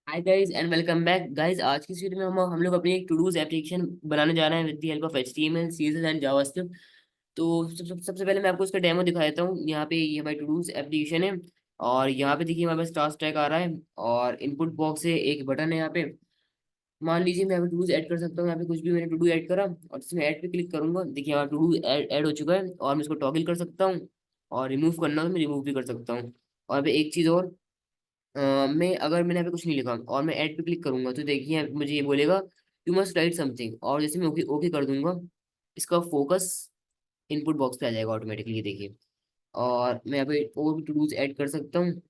Hi guys and welcome back guys. आज की इस वीडियो में हम लोग अपनी एक टू डूज एप्लीकेशन बनाने जा रहे हैं with the help of HTML CSS and JavaScript. तो सबसे पहले मैं आपको इसका डेमो दिखा देता हूँ। यहाँ पे ये हमारी टू डूज एप्लीकेशन है और यहाँ पे देखिए हमारे पास टास्क ट्रैक आ रहा है और इनपुट बॉक्स से एक बटन है यहाँ पे। मान लीजिए मैं यहाँ पे टू डूज ऐड कर सकता हूँ। यहाँ पे कुछ भी मैंने टू डू ऐड करा और इसमें ऐड पे क्लिक करूंगा, देखिए हमारा टू डू ऐड हो चुका है और मैं इसको टॉगल कर सकता हूँ और रिमूव करना हो तो मैं रिमूव भी कर सकता हूँ। और अभी एक चीज़ और, मैं अगर मैंने यहाँ पे कुछ नहीं लिखा और मैं ऐड पे क्लिक करूंगा तो देखिए यहाँ पे मुझे ये बोलेगा यू मस्ट राइट समथिंग, और जैसे मैं ओके ओके कर दूंगा इसका फोकस इनपुट बॉक्स पे आ जाएगा ऑटोमेटिकली, देखिए। और मैं यहाँ पे और भी टू डूज ऐड कर सकता हूँ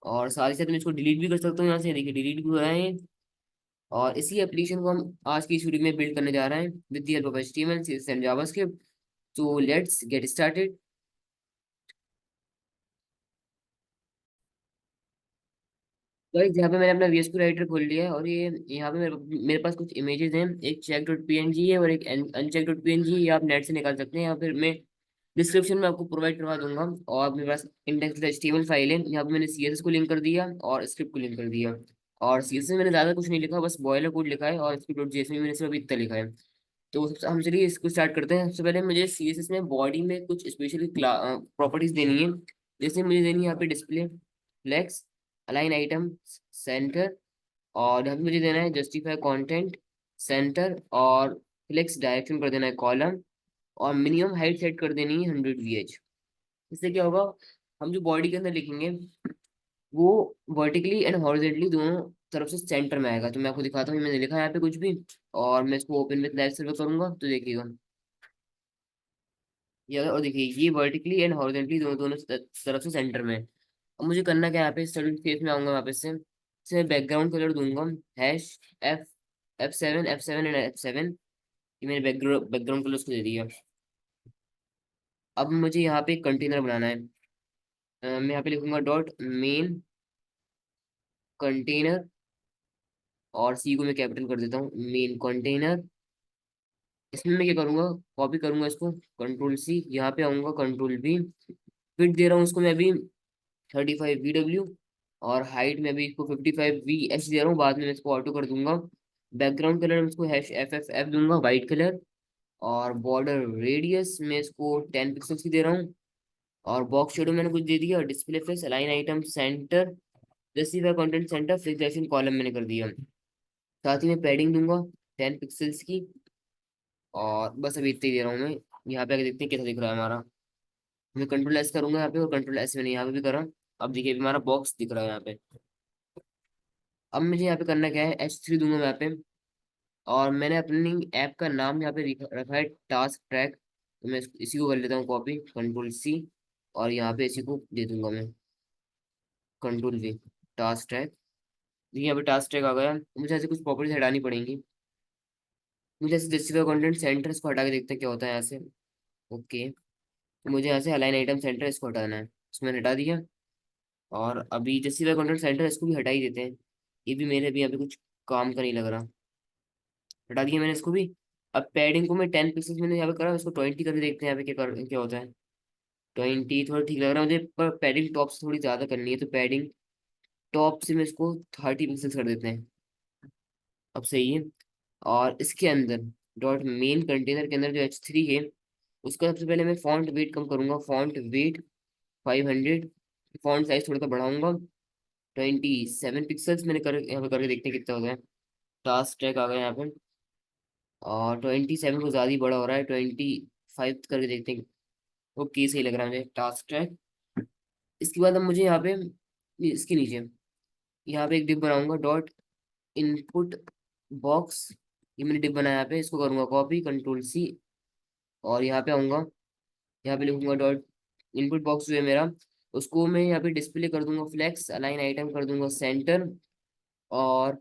और साथ ही साथ मैं इसको डिलीट भी कर सकता हूँ। यहाँ से देखिए डिलीट भी हो रहा है। और इसी एप्लीकेशन को हम आज की इस वीडियो में बिल्ड करने जा रहे हैं with the help of HTML CSS and JavaScript. तो लेट्स गेट स्टार्टेड। गाइस यहाँ पे मैंने अपना वीएस राइटर खोल लिया है और ये यहाँ पे मेरे पास कुछ इमेजेस हैं। एक चेक डॉट पीएनजी है और एक अनचेक डॉट पीएनजी, ये आप नेट से निकाल सकते हैं या फिर मैं डिस्क्रिप्शन में आपको प्रोवाइड करवा दूंगा। और मेरे पास इंडेक्स एचटीएमएल फाइल है, यहाँ पे मैंने सीएसएस को लिंक कर दिया और स्क्रिप्ट को लिंक कर दिया। और सीएसएस में मैंने ज़्यादा कुछ नहीं लिखा, बस बॉयलर कोड लिखा है और स्क्रिप्ट डॉट जेएस में मैंने सिर्फ इतना लिखा है। तो हम चलिए इसको स्टार्ट करते हैं। सबसे पहले मुझे सीएसएस में बॉडी में कुछ स्पेशली प्रॉपर्टीज देनी है। जैसे मुझे देनी है यहाँ पे display, flex, align item, center, और यहाँ पे मुझे देना है जस्टिफाई कंटेंट, सेंटर, और फ्लेक्स डायरेक्शन कर देना है कॉलम, और मिनिमम हाइट सेट कर देनी है 100 VH। इससे क्या होगा, हम जो बॉडी के अंदर लिखेंगे वो वर्टिकली एंड हॉरिजेंटली दोनों तरफ से सेंटर में आएगा। तो मैं आपको दिखाता हूँ, मैंने लिखा है यहाँ पे कुछ भी और मैं इसको ओपन विद लाइव सर्वर करूंगा तो देखिएगा ये। और देखिए ये वर्टिकली एंड हॉरिजेंटली दोनों दोनों तरफ से सेंटर में है। अब मुझे करना क्या है, यहाँ पे स्टडी फेस में आऊंगा, वापस से बैकग्राउंड कलर दूंगा हैश F7 एंड F7। ये मैंने बैकग्राउंड कलर उसको दे दिया। अब मुझे यहाँ पे एक कंटेनर बनाना है। मैं यहाँ पे लिखूंगा डॉट मेन कंटेनर, और सी को मैं कैपिटल कर देता हूँ, मेन कंटेनर। इसमें मैं क्या करूंगा, कॉपी करूंगा इसको, कंट्रोल C, यहाँ पे आऊंगा कंट्रोल V। फिट दे रहा हूँ उसको मैं अभी 35 VW, और हाइट में भी इसको 55 VH दे रहा हूँ, बाद में मैं इसको ऑटो कर दूंगा। बैकग्राउंड कलर में इसको हैश FFF दूंगा, वाइट कलर। और बॉर्डर रेडियस में इसको 10 पिक्सल्स की दे रहा हूँ। और बॉक्स शेडो मैंने कुछ दे दिया, display face, align item, center, justify content, centre, flip direction column मैंने कर दिया। साथ ही मैं पैडिंग दूंगा 10 पिक्सल्स की। और बस अभी इतना ही दे रहा हूँ मैं। यहाँ पे आके देखते हैं कैसा दिख रहा है हमारा। मैं कंट्रोल S करूंगा यहाँ पे, और कंट्रोल S मैंने यहाँ पे भी करा। अब देखिए अभी हमारा बॉक्स दिख रहा है यहाँ पे। अब मुझे यहाँ पे करना क्या है, H3 दूंगा मैं यहाँ पे। और मैंने अपनी ऐप का नाम यहाँ पे रखा है टास्क ट्रैक, तो मैं इसी को कर लेता हूँ कॉपी, कंट्रोल C, और यहाँ पे इसी को दे दूंगा मैं कंट्रोल V, टास्क ट्रैक। देखिए यहाँ पे टास्क ट्रैक आ गया। मुझे ऐसे कुछ प्रॉपर्टीज हटानी पड़ेंगी। मुझे ऐसे जस्टिफाई कंटेंट सेंटर इसको हटा के देखते हैं क्या होता है यहाँ से। ओके, तो मुझे यहाँ से अलाइन आइटम सेंटर इसको हटाना है, इसको मैंने हटा दिया। और अभी जस्टिफाई कंटेंट सेंटर इसको भी हटा ही देते हैं, ये भी मेरे अभी यहाँ पे कुछ काम का नहीं लग रहा। हटा दिया मैंने इसको भी। अब पैडिंग को मैं 10 पिक्सल मैंने यहाँ पे करा, इसको 20 करके देखते हैं यहाँ पे क्या होता है। 20 थोड़ा ठीक लग रहा है मुझे, पर पैडिंग टॉप से थोड़ी ज्यादा करनी है, तो पैडिंग टॉप से मैं इसको 30 पिक्सल कर देते हैं। अब सही है। और इसके अंदर डॉट मेन कंटेनर के अंदर जो H3 है, उसका सबसे पहले मैं फॉन्ट वेट कम करूंगा, फॉन्ट वेट 500। फॉन्ट साइज थोड़ा सा बढ़ाऊंगा, 27 पिक्सल्स मैंने कर यहाँ पे करके देखते हैं कितना होता है। टास्क ट्रैक आ गया यहाँ पे, और 27 को ज़्यादा ही बड़ा हो रहा है, 25 करके देखते हैं। ओके सही लग रहा है मुझे टास्क ट्रैक। इसके बाद अब मुझे यहाँ पे इसके नीचे यहाँ पे एक डिप बनाऊंगा, डॉट इनपुट बॉक्स। ये मैंने डिप बनाया, यहाँ पे इसको करूंगा कॉपी, कंट्रोल C, और यहाँ पे आऊंगा, यहाँ पे लिखूंगा डॉट इनपुट बॉक्स जो है मेरा, उसको मैं यहाँ पे डिस्प्ले कर दूंगा फ्लेक्स, अलाइन आइटम कर दूंगा सेंटर। और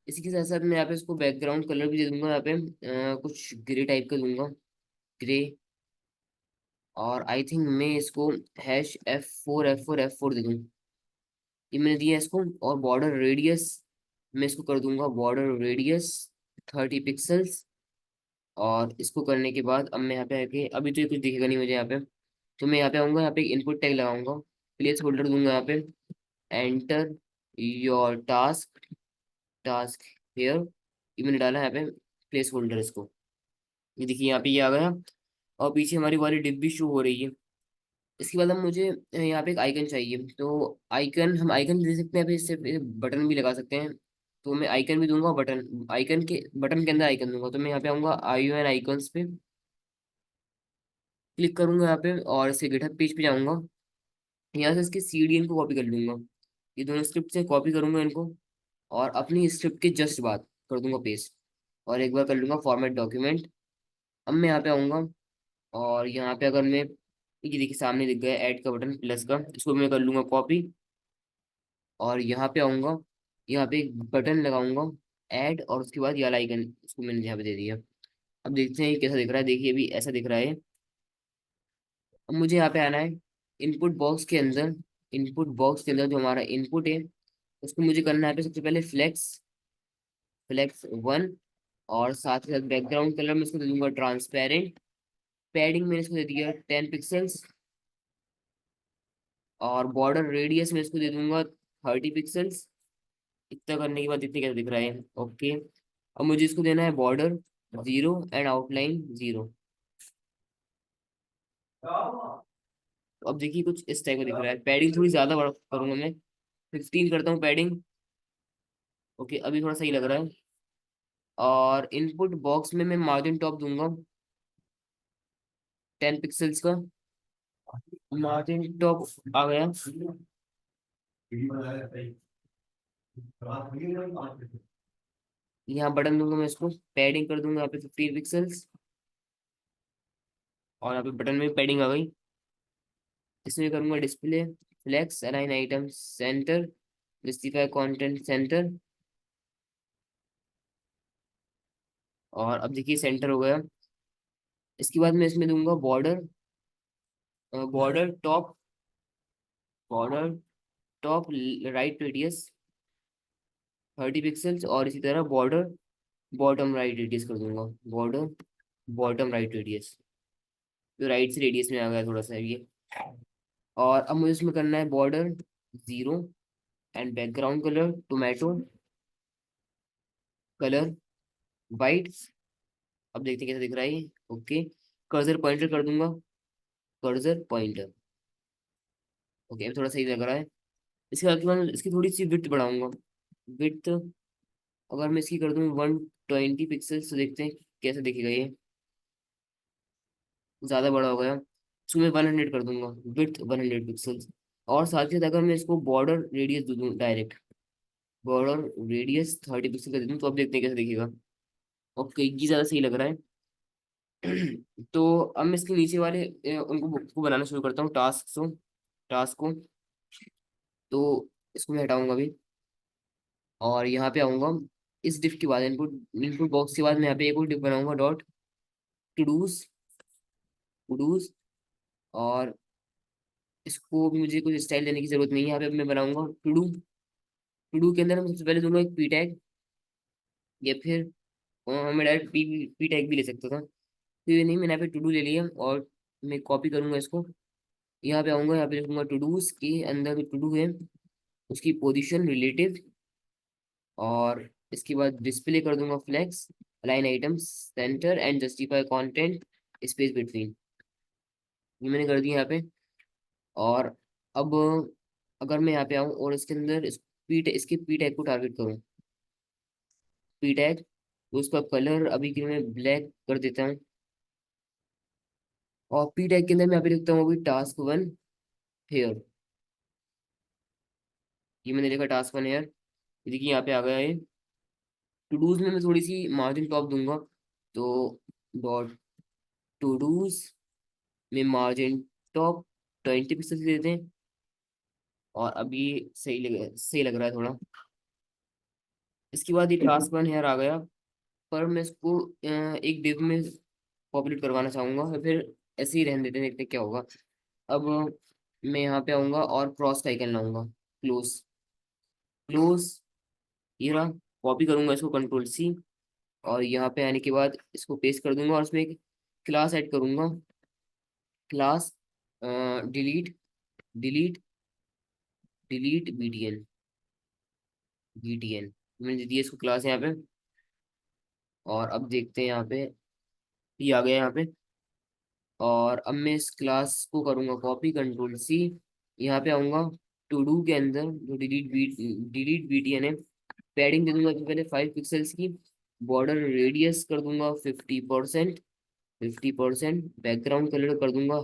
इसी के साथ साथ मैं यहाँ पे इसको बैकग्राउंड कलर भी दे दूंगा, यहाँ पे कुछ ग्रे टाइप का दूंगा, ग्रे। और आई थिंक मैं इसको हैश F4 दे दूँ, ये मैंने दिया इसको। और बॉर्डर रेडियस मैं इसको कर दूंगा, बॉर्डर रेडियस 30 पिक्सल्स। और इसको करने के बाद अब मैं यहाँ पे आके, अभी तो ये कुछ दिखेगा नहीं मुझे यहाँ पे, तो मैं यहाँ पे आऊंगा, यहाँ पे इनपुट टैग लगाऊंगा, प्लेस होल्डर दूंगा यहाँ पे, enter, your task, task here, ये मैंने डाला है यहाँ पे प्लेस होल्डर इसको। ये देखिए यहाँ पे ये आ गया, और पीछे हमारी वाली डिब्बी शो हो रही है। इसके बाद हम मुझे यहाँ पे एक आइकन चाहिए, तो आइकन हम आइकन दे सकते हैं, फिर इससे बटन भी लगा सकते हैं। तो मैं आइकन भी दूंगा, बटन आइकन के बटन के अंदर आइकन दूंगा। तो मैं यहाँ पे आऊंगा आई यू एन आइकन्स पे क्लिक करूंगा यहाँ पे, और इसके गिटहब पेज पे जाऊंगा। यहाँ से इसके सीडीएन को कॉपी कर लूंगा, ये दोनों स्क्रिप्ट से कॉपी करूंगा इनको, और अपनी स्क्रिप्ट के जस्ट बाद कर दूंगा पेस्ट, और एक बार कर लूंगा फॉर्मेट डॉक्यूमेंट। अब मैं यहाँ पे आऊंगा, और यहाँ पे अगर मैं, ये देखिए सामने दिख गया ऐड का बटन प्लस का, इसको मैं कर लूंगा कॉपी, और यहाँ पे आऊंगा, यहाँ पे एक बटन लगाऊंगा ऐड, और उसके बाद ये वाला आइकन इसको मैंने यहाँ पे दे दिया। अब देखते हैं ये कैसा दिख रहा है। देखिए अभी ऐसा दिख रहा है। अब मुझे यहाँ पे आना है इनपुट बॉक्स के अंदर। इनपुट बॉक्स के अंदर जो हमारा इनपुट है, उसको मुझे करना है पे सबसे पहले फ्लेक्स, फ्लेक्स वन, और साथ ही साथ बैकग्राउंड कलर में इसको दे दूंगा ट्रांसपेरेंट। पैडिंग मैंने इसको दे दिया 10 पिक्सल्स, और बॉर्डर रेडियस में इसको दे दूंगा 30 पिक्सल्स। इतना करने के बाद इतने कैसे दिख रहा है, ओके। अब मुझे इसको देना है बॉर्डर 0 एंड आउटलाइन 0। तो अब देखिए कुछ इस टाइप का दिख रहा है। पैडिंग थोड़ी ज्यादा बड़ा करूंगा मैं, 15 करता हूँ पैडिंग। ओके अभी थोड़ा सही लग रहा है। और इनपुट बॉक्स में मैं मार्जिन टॉप दूंगा 10 पिक्सल्स का, मार्जिन टॉप आ गया। यहाँ बटन दूंगा मैं, इसको पैडिंग कर दूंगा यहाँ पे 15 पिक्सल्स, और यहाँ पे बटन में पैडिंग आ गई। इसमें करूंगा display, flex align item center, justify content center, और अब देखिए सेंटर हो गया। इसके बाद मैं इसमें दूंगा border, border top, border top right radius 30 pixels, और इसी तरह बॉर्डर बॉटम राइट रेडियस कर दूंगा, बॉर्डर बॉटम राइट रेडियस, तो राइट से रेडियस में आ गया थोड़ा सा ये। और अब मुझे इसमें करना है border 0 and background colour tomato colour white. अब देखते हैं कैसा दिख रहा है ये, ओके। कर्सर पॉइंटर कर दूंगा, कर्सर पॉइंटर, ओके अब थोड़ा सही लग रहा है। इसके बाद मैं इसकी थोड़ी सी विड्थ बढ़ाऊंगा। विड्थ अगर मैं इसकी कर दूं 120 पिक्सल्स, तो देखते हैं कैसे दिखेगा ये। ज़्यादा बड़ा हो गया, इसको मैं 100 कर दूंगा, विड्थ 100 पिक्सल्स। और साथ ही साथ अगर मैं इसको बॉर्डर रेडियस दे दूँ डायरेक्ट, बॉर्डर रेडियस 30 पिक्सल का दे दूँ, तो अब देखते हैं कैसे दिखेगा। ओके ये ज़्यादा सही लग रहा है। तो अब मैं इसके नीचे वाले उनको को बनाना शुरू करता हूँ, टास्क को। तो इसको मैं हटाऊंगा अभी, और यहाँ पे आऊंगा। इस डिफ के बाद इनपुट इनपुट बॉक्स के बाद मैं यहाँ पे एक और डिफ बनाऊंगा, dot to dos, to dos. और इसको भी मुझे कुछ स्टाइल देने की जरूरत नहीं है। यहाँ पे अब मैं बनाऊंगा टू डू। टू डू के अंदर मैं सबसे पहले दूंगा एक पी टैग, या फिर मैं डायरेक्ट पी पी टैग भी ले सकता था, फिर नहीं मैंने यहाँ पे टू डू ले लिया, और मैं कॉपी करूंगा इसको। यहाँ पे आऊंगा, यहाँ पे लिखूंगा टू डूज के अंदर जो टू डू है उसकी पोजीशन रिलेटिव, और इसके बाद डिस्प्ले कर दूंगा flex align items center and justify content space between. ये मैंने कर दिया यहाँ पे। और अब अगर मैं यहाँ पे आऊँ और इसके अंदर इसके पी टैग को टारगेट करूँ, पी टैग, तो उसका कलर अभी के लिए मैं ब्लैक कर देता हूँ। और पी टैग के अंदर मैं यहाँ पे लिखता हूँ अभी टास्क वन हेयर। ये मैंने लिखा टास्क वन हेयर, देखिए यहाँ पे आ गया है। टू डूज में मैं थोड़ी सी मार्जिन टॉप दूंगा, तो डॉट टू डूज में मार्जिन टॉप 20 पिक्सल देते हैं। और अभी सही लग रहा है थोड़ा। इसके बाद ये टास्क वन हेयर आ गया, पर मैं इसको एक डिव में पॉपुलेट करवाना चाहूंगा, या फिर ऐसे ही रहने देते हैं, देखते हैं क्या होगा। अब मैं यहाँ पे आऊंगा और क्रॉस का आइकन लाऊंगा, क्लोज, क्लोज, ये रहा। कॉपी करूंगा इसको कंट्रोल सी, और यहाँ पे आने के बाद इसको पेस्ट कर दूंगा, और उसमें एक क्लास ऐड करूंगा, class delete, delete, delete BTL. BTN मैंने दे दिया इसको क्लास यहाँ पे। और अब देखते हैं यहाँ पे, ये आ गया यहाँ पे। और अब मैं इस क्लास को करूँगा कॉपी, कंट्रोल सी, यहाँ पे आऊँगा टू डू के अंदर जो डिलीट BTN है, पैडिंग दे दूंगा पहले 5 पिक्सल्स की। बॉर्डर रेडियस कर दूंगा 50%, 50%। बैकग्राउंड कलर कर दूंगा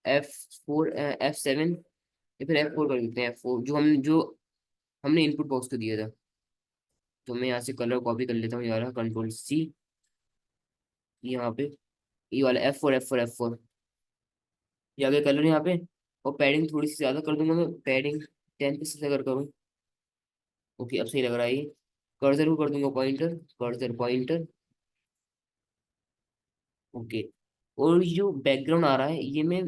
F4, F7, या फिर F4 कर देते हैं, F4 जो हमने इनपुट बॉक्स को दिया था। तो मैं यहाँ से कलर कॉपी कर लेता हूँ, ये वाला कंट्रोल सी, यहाँ पे ये वाला F4, ये आ गया कलर यहाँ पे। और पैडिंग थोड़ी सी ज्यादा कर दूंगा मैं, पैडिंग 10 पिक्सल अगर करूँ। ओके, अब सही लग रहा है ये। कर्सर को कर दूंगा पॉइंटर, कर्सर पॉइंटर। ओके। और ये जो बैकग्राउंड आ रहा है ये मैं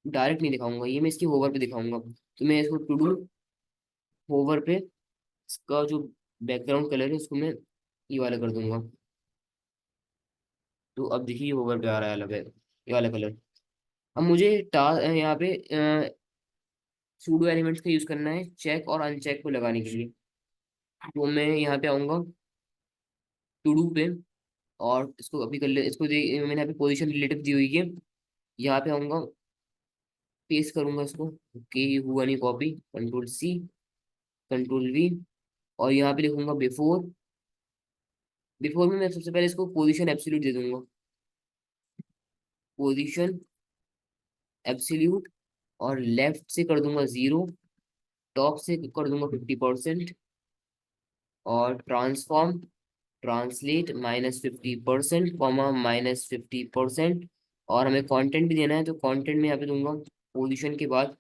डायरेक्ट नहीं दिखाऊंगा, ये मैं इसकी होवर पे दिखाऊंगा। तो मैं इसको टू डू होवर पे, इसका जो बैकग्राउंड कलर है उसको मैं ये वाला कर दूंगा। तो अब देखिए होवर पे आ रहा है अलग है ये वाला कलर। अब मुझे यहाँ पे सूडो एलिमेंट्स का यूज करना है चेक और अनचेक को लगाने के लिए। तो मैं यहाँ पे आऊंगा टू डू पे, और इसको अभी कर ले, इसको मैंने यहाँ पे पोजीशन रिलेटिव दी हुई है। यहाँ पे आऊंगा, पेस्ट करूंगा इसको। ओके, हुआ नहीं copy, control C, control V. और यहाँ पे लिखूंगा बिफोर। बिफोर में मैं सबसे पहले इसको पोजीशन एब्सोल्यूट दे दूंगा, पोजीशन एब्सोल्यूट। और लेफ्ट से कर दूंगा 0, टॉप से कर दूंगा 50%। और ट्रांसफॉर्म, ट्रांसलेट -50%, कॉमा -50%। और हमें कंटेंट भी देना है, तो कंटेंट में यहाँ पे दूंगा पोजीशन के बाद,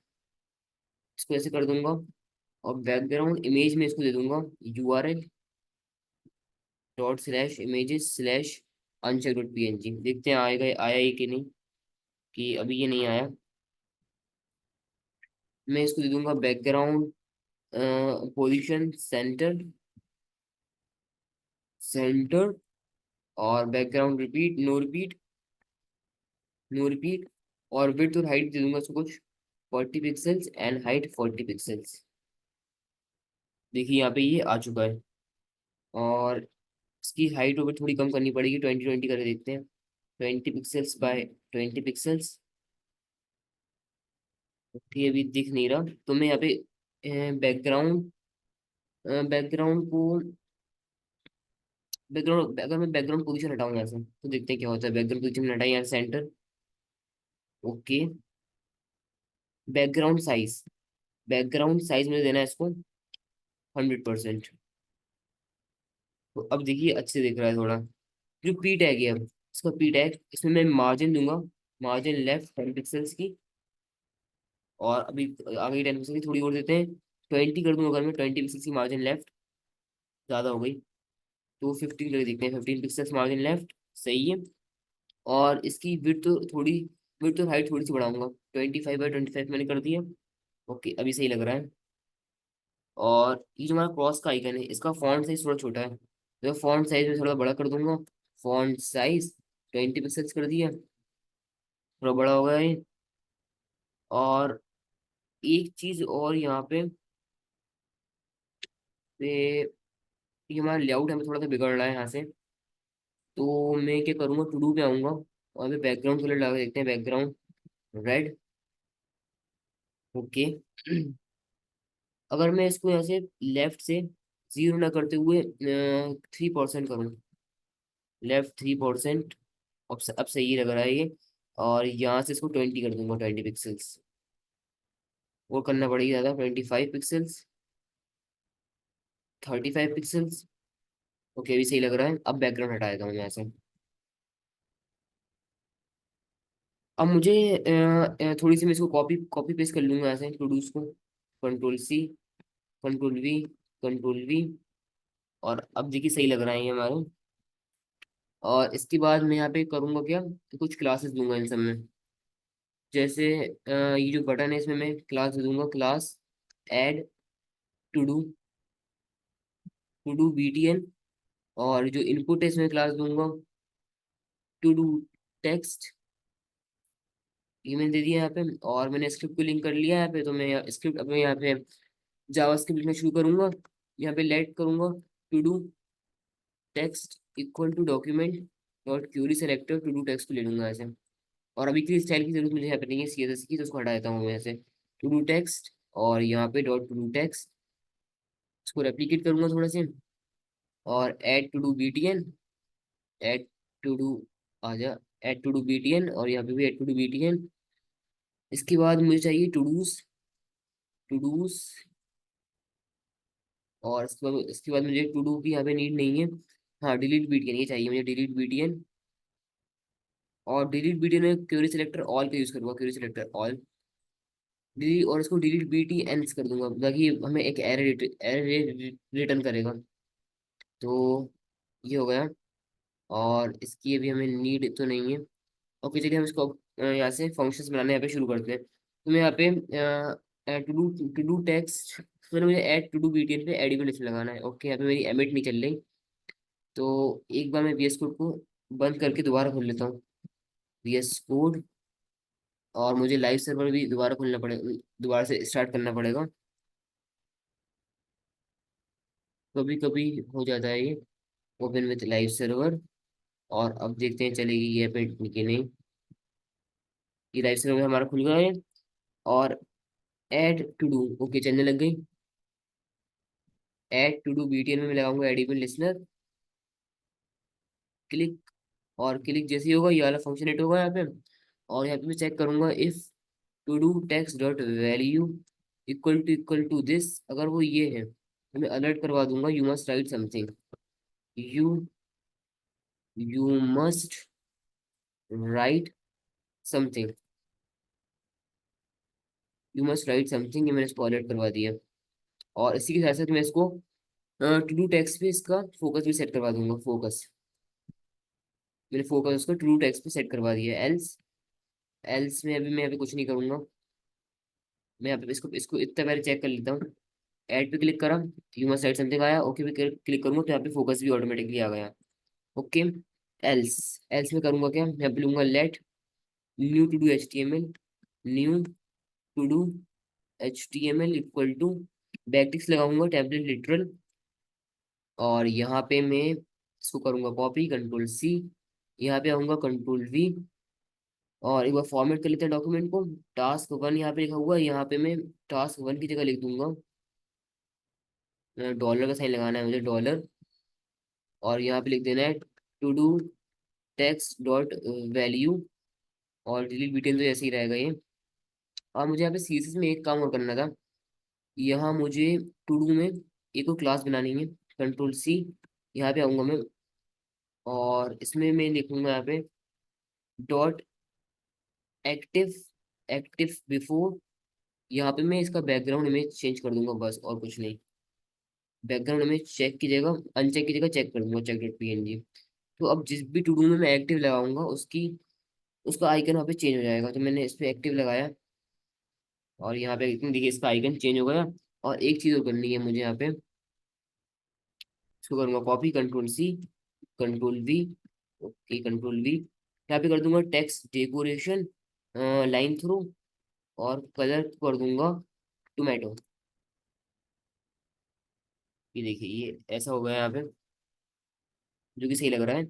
इसको ऐसे कर दूंगा। और बैकग्राउंड इमेज में इसको दे दूंगा URL./images/uncheck.png। देखते हैं आएगा, आया ही कि नहीं, कि अभी ये नहीं आया। मैं इसको दे दूंगा बैकग्राउंड पोजीशन सेंटर, सेंटर। और background repeat, no repeat, no repeat. और विड्थ और हाइट दे दूंगा इसको कुछ 40 पिक्सल्स, एंड हाइट 40 पिक्सल्स। देखिए यहाँ पे ये आ चुका है। और इसकी हाइट और width थोड़ी कम करनी पड़ेगी, 20-20 करके देखते हैं। 20 पिक्सल्स बाय 20 पिक्सल्स। ठीक, अभी दिख नहीं रहा, तो मैं यहाँ पे बैकग्राउंड, बैकग्राउंड को, बैकग्राउंड, अगर मैं बैकग्राउंड पोजीशन हटाऊं यहाँ से तो देखते हैं क्या होता है। बैकग्राउंड पोजीशन हटाई यहाँ centre. Okay. Background size, background size में देना है इसको 100%। तो अब देखिए अच्छे दिख रहा है थोड़ा। जो पी टैग है, अब इसका पी टैग, इसमें मैं मार्जिन दूंगा, मार्जिन लेफ्ट 10 पिक्सल्स की। और अभी आगे 10 पिक्सल की थोड़ी और देते हैं, 20 कर दूंगा। अगर मैं 20 पिक्सल की मार्जिन लेफ्ट, ज़्यादा हो गई तो 15 करके देखते हैं, 15 पिक्सल्स मार्जिन लेफ्ट, सही है। और इसकी विड्थ तो थोड़ी, विड्थ और हाइट थोड़ी सी बढ़ाऊंगा, 25/25 मैंने कर दिया। ओके, अभी सही लग रहा है। और ये जो हमारा क्रॉस का आइकन है, इसका फॉन्ट साइज थोड़ा छोटा है, तो फॉन्ट साइज में थोड़ा बड़ा कर दूंगा। फॉन्ट साइज 20 पिक्सल्स कर दिया, थोड़ा बड़ा हो गया ये। और एक चीज और यहाँ पे ये हमारा लेआउट हमें थोड़ा सा बिगड़ रहा है यहाँ से। तो मैं क्या करूँगा, टू डू पे आऊँगा, और अभी बैकग्राउंड कलर लगा के देखते हैं, बैकग्राउंड रेड। ओके। अगर मैं इसको यहाँ से लेफ्ट से 0 ना करते हुए 3% करूँ, लेफ्ट 3%, अब सही लग रहा है ये। और यहाँ से इसको 20 कर दूंगा, 20 पिक्सल्स। वो करना पड़ेगी ज़्यादा, 25 पिक्सल्स, 35 पिक्सल्स। ओके, अभी सही लग रहा है। अब बैकग्राउंड हटा देता हूँ मैं यहाँ से। अब मुझे थोड़ी सी मैं इसको कॉपी कॉपी पेस्ट कर लूंगा यहाँ से टू डूज को, control C, control V, control V. और अब देखिए सही लग रहा है ये हमारे। और इसके बाद मैं यहाँ पे करूँगा क्या, कि कुछ क्लासेस दूंगा इन सब में। जैसे ये जो बटन है इसमें मैं क्लास दे दूंगा, class add to do, to do BTN। और जो इनपुट है इसमें क्लास दूंगा टू डू टेक्स्ट, ये मैंने दे दिया यहाँ पे। और मैंने स्क्रिप्ट को लिंक कर लिया यहाँ पे, तो मैं स्क्रिप्ट अब मैं यहाँ पे जावा स्क्रिप्ट लिखना शुरू करूंगा। यहाँ पे लेट करूंगा to do text equal to document dot query selector to do text को ले लूंगा ऐसे। और अभी के स्टाइल की जरूरत मुझे यहाँ पे नहीं है CSS की, तो उसको हटा देता हूँ मैं ऐसे। टू डू टेक्स्ट और यहाँ पे डॉट टू डू टेक्स्ट, इसको रेप्लिकेट करूंगा थोड़ा से। और add to do BTN, add to do, आ जा, एड टू डू BTN, और यहाँ पे भी एड टू डू BTN। इसके बाद मुझे चाहिए टू डूज, और इसके बाद मुझे टू डू की यहाँ पे नीड नहीं है। हाँ, डिलीट BTN ये चाहिए मुझे, डिलीट BTN। और डिलीट BTN में क्वेरी सिलेक्टर ऑल का यूज करूंगा, क्वेरी सिलेक्टर ऑल डिलीट, और इसको डिलीट BTN कर दूंगा ताकि हमें एक एरे रिटर्न करेगा। तो ये हो गया। और इसकी अभी हमें नीड तो नहीं है। ओके, चलिए हम इसको यहाँ से फंक्शंस बनाने यहाँ पे शुरू करते हैं। तो मैं यहाँ पे टू डू टेक्स्ट, फिर मुझे ऐड टू डू BTN पे एडिबल लिस्ट लगाना है। ओके, यहाँ पे मेरी एमिट नहीं चल रही, तो एक बार मैं VS कोड को बंद करके दोबारा खोल लेता हूँ, VS कोड। और मुझे लाइव सर्वर भी दोबारा खोलना पड़ेगा, दोबारा से स्टार्ट करना पड़ेगा, कभी कभी हो जाता है ये। ओपन विथ लाइव सर्वर, और अब देखते हैं चलेगी ये पे कि नहीं। ये लाइव सर्वर हमारा खुल गया है। और ऐड टू डू, ओके, चलने लग गई। ऐड टू डू BTN में मैं लगाऊंगा एडिबल लिसनर, क्लिक। और क्लिक जैसे ही होगा ये वाला फंक्शन हिट होगा यहाँ पे। और यहाँ पे मैं चेक करूंगा if to do text dot value equal to this, अगर वो ये है तो मैं अलर्ट करवा दूंगा, you must write something, you you must write something, you must write something, ये मैंने इसको अलर्ट करवा दिया। और इसी के साथ साथ मैं इसको टू डू टेक्स्ट पे इसका फोकस भी सेट करवा दूंगा, फोकस। मैंने फोकस उसको टू डू टेक्स्ट पे सेट करवा दिया। एल्स, एल्स में अभी मैं अभी कुछ नहीं करूंगा। मैं यहाँ पे इसको इसको इतना पहले चेक कर लेता हूँ। ऐड पे क्लिक करा, यू मस्ट राइट समथिंग आया। ओके पे क्लिक करूंगा तो यहाँ पे फोकस भी ऑटोमेटिकली आ गया। ओके, एल्स, एल्स में करूंगा क्या, यहाँ पे लूंगा let new to do HTML, new to do HTML equal to backticks लगाऊंगा, टेम्पलेट लिटरल। और यहाँ पे मैं इसको करूंगा कॉपी, कंट्रोल C, यहाँ पे आऊंगा कंट्रोल V। और एक बार फॉर्मेट कर लेते हैं डॉक्यूमेंट को। टास्क 1 यहाँ पे लिखा हुआ है, यहाँ पे मैं टास्क 1 की जगह लिख दूंगा, डॉलर का साइन लगाना है मुझे, डॉलर। और यहाँ पे लिख देना है to do text dot value, और डिलीट BTN तो ऐसे ही रहेगा ये। और मुझे यहाँ पे CSS में एक काम और करना था। यहाँ मुझे टू डू में एक और क्लास बनानी है, कंट्रोल C, यहाँ पे आऊंगा मैं। और इसमें मैं लिखूंगा यहाँ पे डॉट एक्टिव, एक्टिव बिफोर। यहाँ पे मैं इसका बैकग्राउंड इमेज चेंज कर दूंगा बस, और कुछ नहीं। बैकग्राउंड इमेज चेक की जगह, अनचेक की जगह चेक कर दूंगा, चेक डॉट PNG। तो अब जिस भी टू डू में मैं एक्टिव लगाऊंगा उसकी, उसका आइकन वहाँ पे चेंज हो जाएगा। तो मैंने इस पे एक्टिव लगाया, और यहाँ पे देखिए इसका आइकन चेंज हो गया। और एक चीज़ और करनी है मुझे यहाँ पे, इसको करूँगा copy, control C, control V। Okay, control V, यहाँ पे कर दूंगा टेक्स्ट डेकोरेशन, लाइन थ्रू, और कलर कर दूंगा टोमेटो। ये देखिए ये ऐसा हो गया यहाँ पे, जो कि सही लग रहा है।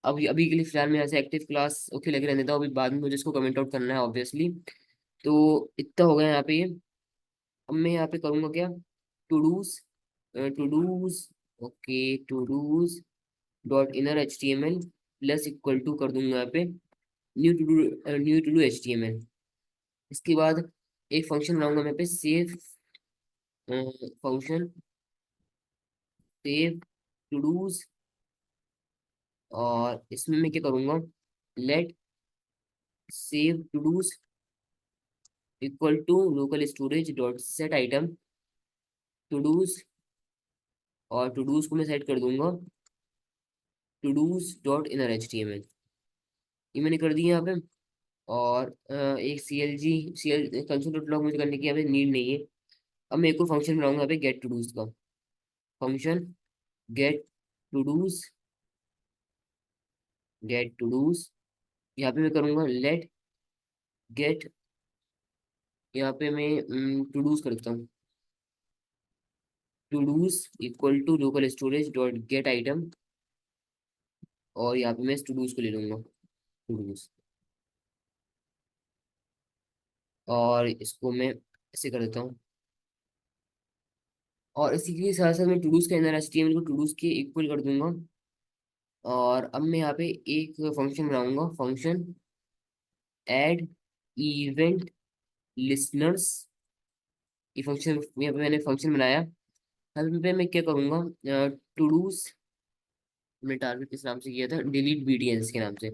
अब अभी के लिए फिलहाल मैं ऐसे एक्टिव क्लास ओके लगे रहने देता हूँ, अभी बाद में मुझे इसको कमेंट आउट करना है ऑब्वियसली। तो इतना हो गया यहाँ पे ये। अब मैं यहाँ पे करूँगा क्या, to dos, to dos, okay, to dos dot inner HTML plus equal to कर दूंगा यहाँ पे न्यू टू डू HTML। इसके बाद एक फंक्शन बनाऊंगा मैं यहाँ पे, save function, save to dos. और इसमें मैं क्या करूँगा, let save to dos equal to local storage dot set item to dos. और टू डूज को मैं सेट कर दूंगा to dos dot inner HTML, ये मैंने कर दिया यहाँ पे। और एक CL कंसोल डॉट लॉग मुझे करने की यहाँ पे नीड नहीं है। अब मैं एक और फंक्शन बनाऊंगा यहाँ पे, गेट टू डूज का function, get to dos, get to dos. यहाँ पे मैं करूँगा लेट गेट, यहाँ पे मैं टू डूज करता हूँ, to dos equal to local storage dot get item, और यहाँ पे मैं इस टू डूज को ले लूंगा, टू डूज, और इसको मैं ऐसे कर देता हूँ। और इसी के साथ साथ मैं टू डूज के अंदर HTML को टू डूज के इक्वल कर दूंगा। और अब मैं यहाँ पे एक फंक्शन बनाऊंगा, फंक्शन ऐड इवेंट लिसनर्स। ये फंक्शन यहाँ पे मैंने फंक्शन बनाया। अब पे मैं क्या करूंगा, टू डूज मैं टारगेट किस नाम से किया था, डिलीट बीटीएस के नाम से,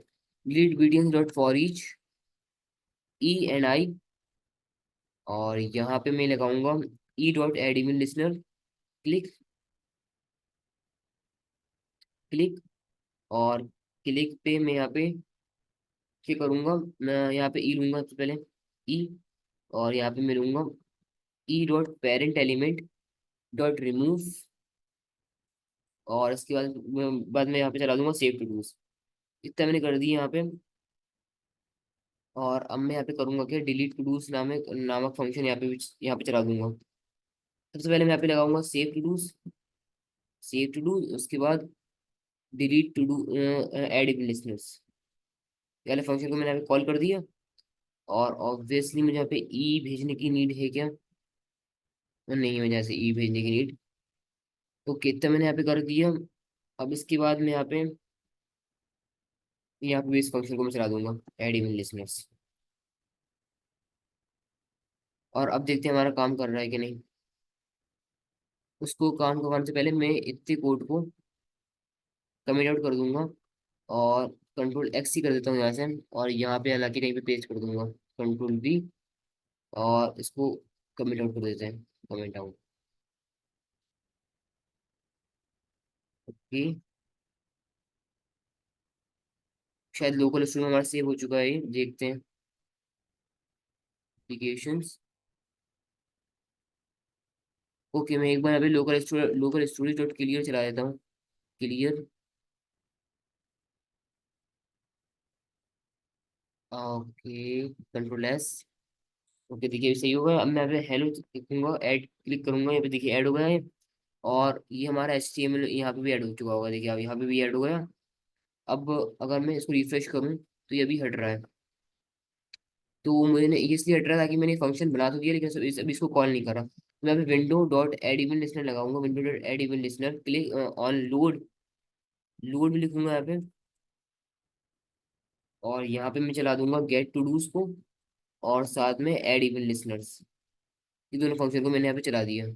delete BTS dot for each E&I। और यहाँ पे मैं लगाऊंगा E dot add event listener, click click. और क्लिक पे मैं यहाँ पे क्या करूंगा, मैं यहाँ पे ई लूंगा सबसे पहले, ई। और यहाँ पे मैं लूंगा E dot parent element dot remove. और इसके बाद मैं यहाँ पे चला दूंगा सेव टू डूज। इतना मैंने कर दिया यहाँ पे। और अब मैं यहाँ पे करूंगा क्या, डिलीट टू डूज नामक नामक फंक्शन यहाँ पे चला दूंगा। सबसे पहले मैं यहाँ पे लगाऊंगा save to dos, save to do, उसके बाद delete to do add listeners, वाले फंक्शन को मैंने यहाँ पे कॉल कर दिया। और ऑब्वियसली मुझे यहाँ पे ई भेजने की नीड है क्या, नहीं है, जैसे ई भेजने की नीड। तो कितना मैंने यहाँ पे कर दिया। अब इसके बाद मैं यहाँ पे भी इस फंक्शन को मैं चला दूंगा, एड इवन लिसनर्स। और अब देखते हैं हमारा काम कर रहा है कि नहीं। उसको काम करवाने से पहले मैं इतने कोड को कमेंट आउट कर दूंगा, और कंट्रोल एक्स ही कर देता हूँ यहाँ से। और यहाँ पे हालांकि कहीं पे पेस्ट कर दूंगा, कंट्रोल V, और इसको कमेंट आउट कर देते हैं, कमेंट आउट कि शायद लोकल स्टोर में हमारा सेव हो चुका है, ये देखते हैं एप्लीकेशंस। ओके, मैं एक बार अभी लोकल स्टोरेज डॉट क्लियर चला देता हूँ, clear. Okay, control S। Okay, देखिए अभी सही होगा। अब मैं अभी हेलो लिखूंगा, ऐड क्लिक करूंगा, यहाँ पे देखिए ऐड हो गया है। और ये हमारा HTML यहाँ पे भी ऐड हो चुका होगा, देखिए अब यहाँ पे भी ऐड हो गया। अब अगर मैं इसको रिफ्रेश करूँ तो ये भी हट रहा है। तो मैंने ये इसलिए हट रहा था कि मैंने फंक्शन बना तो दिया, लेकिन अभी इसको कॉल नहीं करा। मैं अभी window dot add event listener लगाऊंगा, window dot add event listener, click on load, load भी लिखूंगा यहाँ पे। और यहाँ पे मैं चला दूंगा गेट टू डूज को, और साथ में एड इवन लिसनर्स। ये दोनों फंक्शन को मैंने यहाँ पे चला दिया।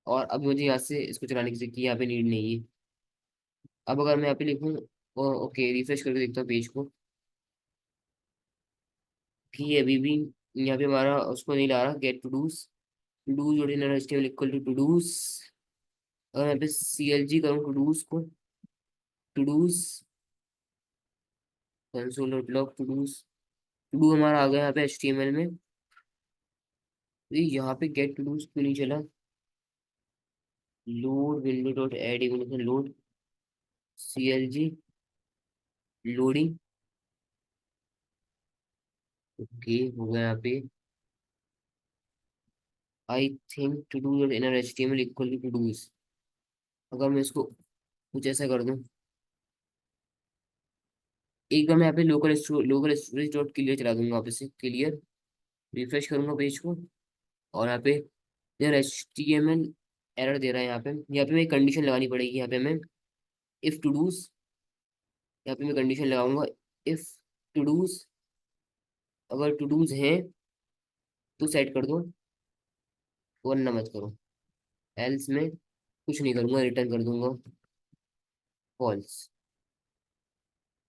और अब मुझे यहाँ से इसको चलाने की यहाँ पे नीड नहीं है। अब अगर मैं यहाँ पे लिखूँ, ओके रिफ्रेश करके देखता हूँ पेज को, कि ये अभी भी यहाँ पे हमारा उसको नहीं ला रहा, get to dos, to dos original HTML equal to dos. अगर मैं पे CLG करूँ टू डूज को, to dos console dot log to dos, to do हमारा आ गया यहाँ पे HTML में। तो यहाँ पे गेट टू डूज क्यों नहीं चला, load window dot add event load CLG loading. Okay, हो गया यहाँ पे। I think to do dot inner HTML equal to dos. अगर मैं इसको कुछ ऐसा कर दूं, एक बार मैं यहाँ पे लोकल स्टोरेज डॉट क्लियर चला दूंगा, वापस से क्लियर, रिफ्रेश करूंगा पेज को। और यहाँ पे यार HTML एरर दे रहा है। यहाँ पे मैं कंडीशन लगानी पड़ेगी, यहाँ पे मैं इफ टू डूज, यहाँ पे मैं कंडीशन लगाऊंगा, इफ टू डूज, अगर टू डूज है तो सेट कर दो, वरना मत करो। एल्स में कुछ नहीं करूंगा, रिटर्न कर दूंगा फॉल्स,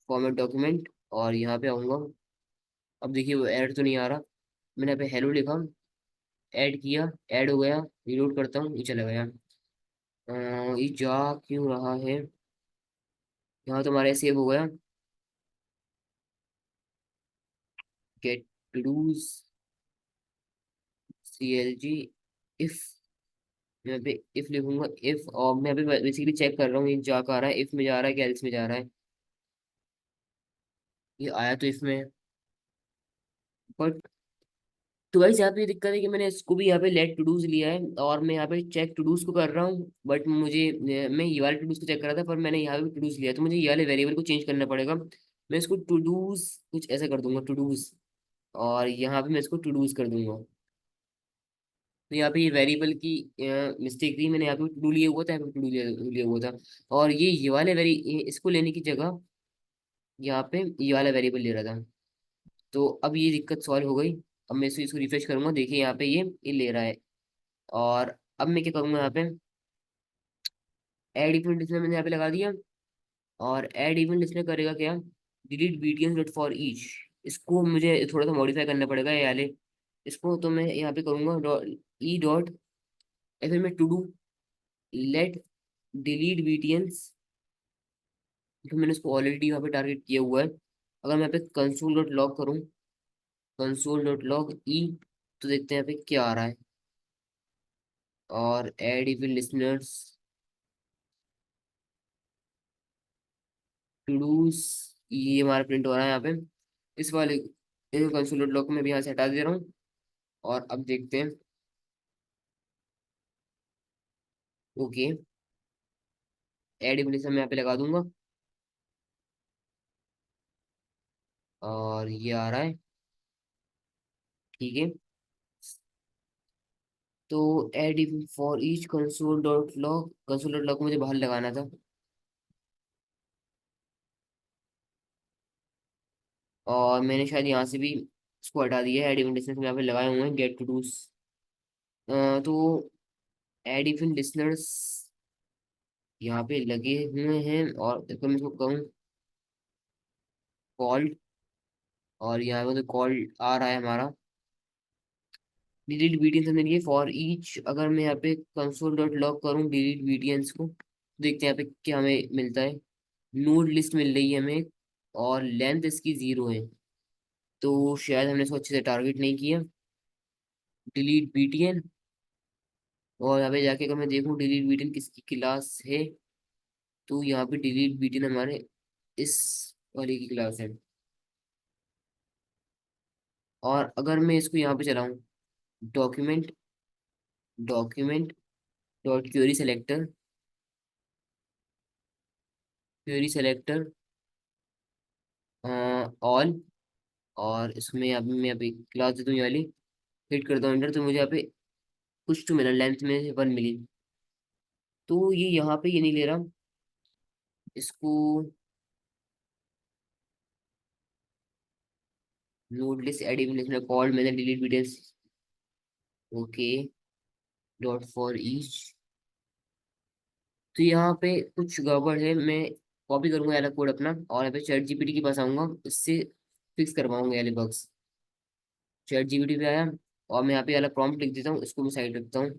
फॉर्मेट डॉक्यूमेंट। और यहाँ पे आऊंगा। अब देखिए वो एरर तो नहीं आ रहा। मैंने यहाँ पे हेलो लिखा, ऐड किया, ऐड हो गया, रिलोड करता हूँ, ये चला गया। ये जा क्यों रहा है, यहाँ तो हमारे सेव हो गया, गेट टू डूज CLG इफ। यहाँ पे इफ लिखूंगा, इफ, और मैं अभी बेसिकली चेक कर रहा हूँ ये जा का आ रहा है, इफ में जा रहा है कि एल्स में जा रहा है। ये आया तो इफ में, बट तो गाइस यहाँ पे ये दिक्कत है कि मैंने इसको भी यहाँ पे लेट टू डूज लिया है और मैं यहाँ पे चेक टू डूज को कर रहा हूँ, बट मुझे मैं ये वाले टू डूज को चेक कर रहा था पर मैंने यहाँ पे टू डूज लिया है, तो मुझे ये वाले वेरिएबल को चेंज करना पड़ेगा। मैं इसको टू डूज कुछ ऐसा कर दूंगा, टू डूज, और यहाँ पे मैं इसको टू डूज कर दूंगा। तो यहाँ पे ये वेरिएबल की मिस्टेक थी, मैंने यहाँ पे टू डू लिया हुआ था, यहाँ पे टू डू लिया हुआ था, और ये वाले इसको लेने की जगह यहाँ पे ये वाला वेरिएबल ले रहा था। तो अब ये दिक्कत सॉल्व हो गई। अब मैं इसको रिफ्रेश करूंगा, देखिए यहाँ पे ये ले रहा है। और अब मैं क्या करूंगा, यहाँ पे ऐड इवेंट लिस्टनर मैंने यहाँ पे लगा दिया। और ऐड इवेंट लिस्टनर करेगा क्या, delete BTS dot for each. इसको मुझे थोड़ा सा मॉडिफाई करना पड़ेगा ये वाले इसको, तो मैं यहाँ पे करूंगा ई डॉट, या फिर मैं to do let delete BTS, तो मैंने इसको ऑलरेडी यहाँ पे टारगेट किया हुआ है। अगर मैं यहाँ पे कंसोल डॉट लॉग करूँ, कंसोल डॉट लॉग ई, तो देखते हैं यहाँ पे क्या आ रहा है। और add event listeners to dos, ये हमारा प्रिंट हो रहा है यहाँ पे। इस वाले कंसोल डॉट लॉग को मैं भी यहाँ से हटा दे रहा हूँ। और अब देखते हैं। ओके, ऐड इवेंट लिसनर मैं यहाँ पे लगा दूंगा, और ये आ रहा है। ठीक है, तो add event for each console dot log को मुझे बाहर लगाना था। और मैंने शायद यहाँ से भी इसको हटा दिया है, एड इवेंट लिसनर्स में यहाँ पे लगाए हुए हैं गेट टू डूज। तो एड इवेंट लिसनर्स यहाँ पे लगे हुए हैं, और अगर मैं इसको कहूँ कॉल्ड, और यहाँ पे तो कॉल आ रहा है हमारा। डिलीट बीटीएस हमने लिए फॉर ईच, अगर मैं यहाँ पे कंसोल डॉट लॉग करूँ डिलीट बीटीएस को, देखते हैं यहाँ पे क्या हमें मिलता है। नोड लिस्ट मिल रही है हमें, और लेंथ इसकी 0 है, तो शायद हमने इसको अच्छे से टारगेट नहीं किया। डिलीट बीटीएन, और यहाँ पे जाके अगर मैं देखूँ डिलीट बीटीएन किसकी क्लास है, तो यहाँ पे डिलीट बीटीएन हमारे इस वाले की क्लास है। और अगर मैं इसको यहाँ पे चलाऊँ, document document dot query selector, query selector all, और इसमें अब मैं अभी क्लास दे दूँ ये वाली, हिट करता हूँ एंटर, तो मुझे यहाँ पे कुछ तो मिला, लेंथ में 1 मिली। तो ये यहाँ पे ये नहीं ले रहा इसको। Node list add event list में कॉल्ड मैंने delete details. Okay, dot for each, तो यहाँ पे कुछ गड़बड़ है। मैं कॉपी करूंगा अलग कोड अपना, और यहाँ पे चैट जीपीटी के पास आऊंगा, इससे फिक्स करवाऊंगा ये बग्स। चैट जीपीटी पे आया, और मैं यहाँ पे अलग प्रॉम्प्ट लिख देता हूँ, इसको मैं साइड रखता हूँ,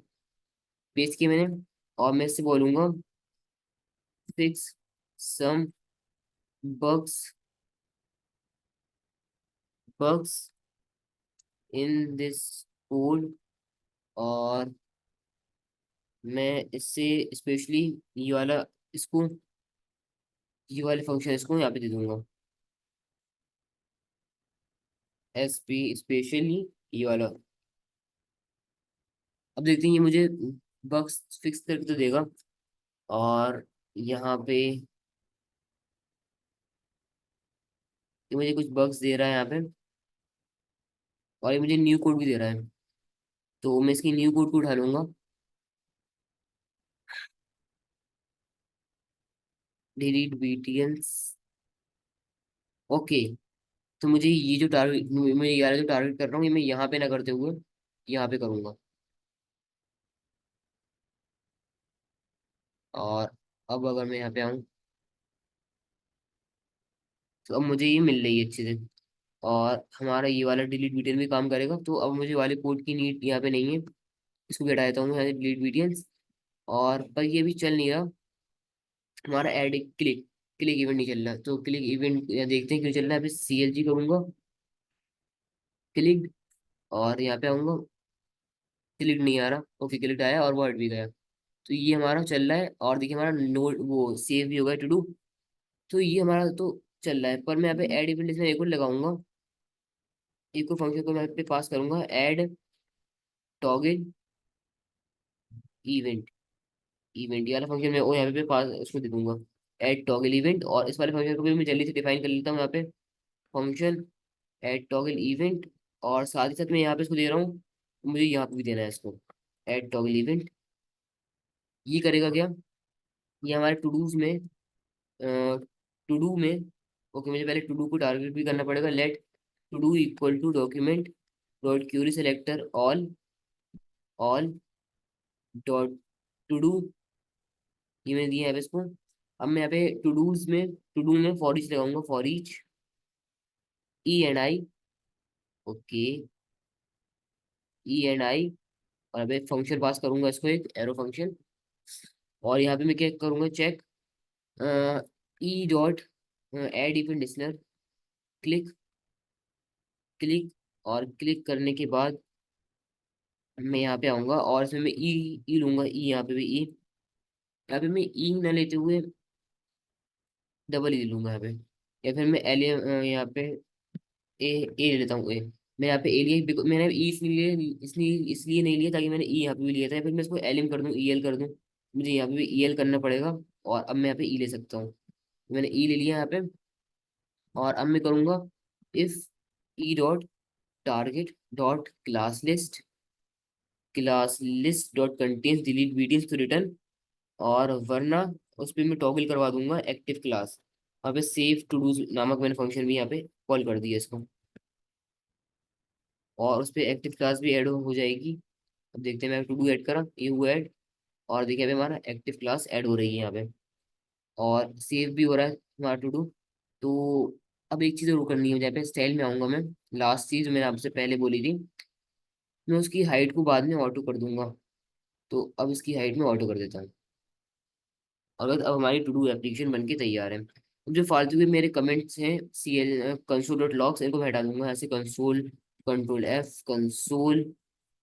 पेस्ट किया मैंने। और मैं इससे बोलूंगा fix some bugs bugs in this code. और मैं इससे स्पेशली ये वाला इसको ये वाले फंक्शन इसको यहाँ पे दे दूंगा, एस पी स्पेशली ये वाला। अब देखते हैं ये मुझे बग्स फिक्स करके तो देगा। और यहाँ पे ये मुझे कुछ बग्स दे रहा है यहाँ पे, और ये मुझे न्यू कोड भी दे रहा है, तो मैं इसकी न्यू कोड को उठा लूंगा। डिलीट बीटीएल्स। ओके, तो मुझे ये जो टारगेट मैं ये वाला जो टारगेट कर रहा हूँ, ये मैं यहाँ पे ना करते हुए यहाँ पे करूंगा। और अब अगर मैं यहाँ पे आऊँ, तो अब मुझे ये मिल रही है अच्छे से, और हमारा ये वाला डिलीट बीटीएल भी काम करेगा। तो अब मुझे वाले कोड की नीड यहाँ पे नहीं है, इसको भी हटा देता हूँ यहाँ से डिलीट बीटीएल्स। और पर ये भी चल नहीं रहा हमारा ऐड क्लिक, क्लिक इवेंट नहीं चल रहा, तो क्लिक इवेंट देखते हैं क्यों चल रहा है। अभी सीएलजी करूंगा क्लिक, और यहाँ पे आऊंगा, क्लिक नहीं आ रहा। ओके, क्लिक आया और वर्ड भी गया, तो ये हमारा चल रहा है। और देखिए हमारा नोट वो सेव भी हो गया टू डू, तो ये हमारा तो चल रहा है। पर मैं यहाँ पे ऐड इवेंट इसमें एक और लगाऊंगा, एक और फंक्शन को मैं यहाँ पे पास करूंगा, ऐड टॉगल इवेंट। इवेंट ये वाला फंक्शन मैं वो यहाँ पे पास उसको दे दूंगा, ऐड टॉगल इवेंट। और इस वाले फंक्शन को भी मैं जल्दी से डिफाइन कर लेता हूँ यहाँ पे, फंक्शन ऐड टॉगल इवेंट। और साथ ही साथ मैं यहाँ पे इसको दे रहा हूँ, मुझे यहाँ पे भी देना है इसको, ऐड टॉगल इवेंट। ये करेगा क्या, ये हमारे टू में, टू डू में, ओके मुझे पहले टू डू को टारगेट भी करना पड़ेगा। Let to do equal to document dot query selector all dot to do, ये मैंने दिया है इसको। अब मैं यहाँ पे टू डू में फॉर ईच लगाऊंगा, for each E and I, okay E and I. और अब एक फंक्शन पास करूंगा इसको, एक एरो फंक्शन। और यहाँ पे मैं क्या करूंगा, check E dot add event listener, click click. और क्लिक करने के बाद मैं यहाँ पे आऊंगा और इसमें मैं ई ई लूंगा, ई यहाँ पे भी ई। यहाँ पे मैं ई ना लेते हुए डबल ई लूंगा यहाँ पे, या फिर मैं एल यहाँ पे ए ए ले लेता हूँ ए। मैं यहाँ पे ए लिया मैंने ई इसलिए इसलिए नहीं लिया ताकि मैंने ई यहाँ पे भी लिया था, या फिर मैं इसको एल एम कर दूँ, ई एल कर दूँ, मुझे यहाँ पे भी ई एल करना पड़ेगा। और अब मैं यहाँ पे ई ले सकता हूँ, मैंने ई ले लिया यहाँ पे। और अब मैं करूँगा if E dot target dot class list dot contains delete details to return. और वरना उस पर मैं टॉगल करवा दूंगा एक्टिव क्लास। अब पे सेव टू डू नामक मैंने फंक्शन भी यहाँ पे कॉल कर दिया इसको, और उस पर एक्टिव क्लास भी ऐड हो जाएगी। अब देखते हैं, मैं टू डू ऐड करा, ये हुआ ऐड। और देखिए अभी हमारा एक्टिव क्लास ऐड हो रही है यहाँ पे, और सेव भी हो रहा है हमारा टू डू। तो अब एक चीज़ और करनी है, जहाँ पे स्टाइल में आऊंगा मैं, लास्ट चीज़ मैंने आपसे पहले बोली थी, मैं उसकी हाइट को बाद में ऑटो कर दूंगा। तो अब इसकी हाइट में ऑटो कर देता हूँ। और अब हमारी टू डू एप्लीकेशन बन के तैयार है। अब जो फालतू के मेरे कमेंट्स हैं, C L console dot logs, इनको मैं हटा दूंगा ऐसे, console control F console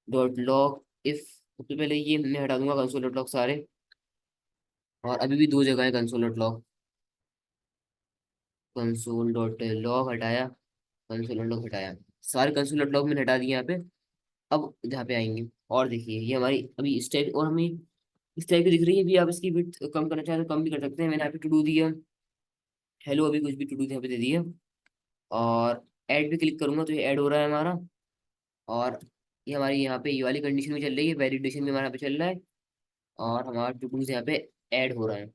dot log if. सबसे पहले ये मैं हटा दूंगा कंसोल डॉट लॉग सारे। और अभी भी दो जगह है console dot log, console dot log हटाया, कंसोल डॉट लॉग हटाया, सारे कंसोल डॉट लॉग मैंने हटा दिए यहाँ पे। अब जहाँ पे आएंगे, और देखिए ये हमारी अभी इस टाइप, और हमें इस टाइप की दिख रही है भी। आप इसकी विड्थ कम करना चाहें तो कम भी कर सकते हैं। मैंने यहाँ पे टू डू दिया, हेलो अभी कुछ भी टू डू यहाँ पे दे दिया। और ऐड पे क्लिक करूंगा तो ये ऐड हो रहा है हमारा। और ये हमारी यहाँ पे ये वाली कंडीशन भी चल रही है, वैलिडेशन भी हमारा पे चल रहा है। और हमारा टू डूज यहाँ पे ऐड हो रहा है,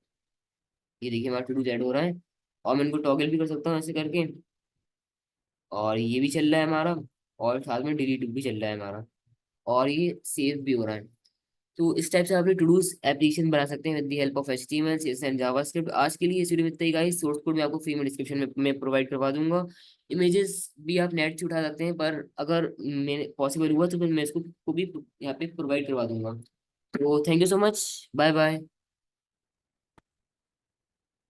ये देखिए हमारा टू डूज ऐड हो रहा है। और मैं इनको टॉगल भी कर सकता हूँ ऐसे करके। और ये भी चल रहा है हमारा, और साथ में डिलीट भी चल रहा है हमारा, और ये सेव भी हो रहा है। तो इस टाइप से आप टू डूज एप्लीकेशन बना सकते हैं with the help of HTML CSS and JavaScript. आज के लिए इस वीडियो में इतना ही गाइस, सोर्स कोड मैं आपको फ्री में डिस्क्रिप्शन में प्रोवाइड करवा दूंगा। इमेजेस भी आप नेट से उठा सकते हैं, पर अगर मैंने पॉसिबल हुआ तो फिर मैं इसको को भी यहाँ पे प्रोवाइड करवा दूंगा। तो thank you so much, bye bye.